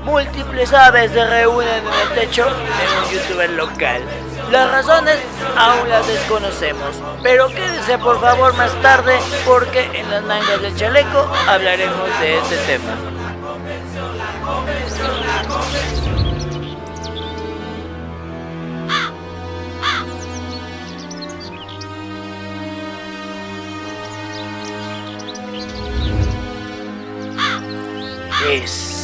múltiples aves se reúnen en el techo de un youtuber local. Las razones aún las desconocemos, pero quédense por favor más tarde porque en las mangas del chaleco hablaremos de este tema. Es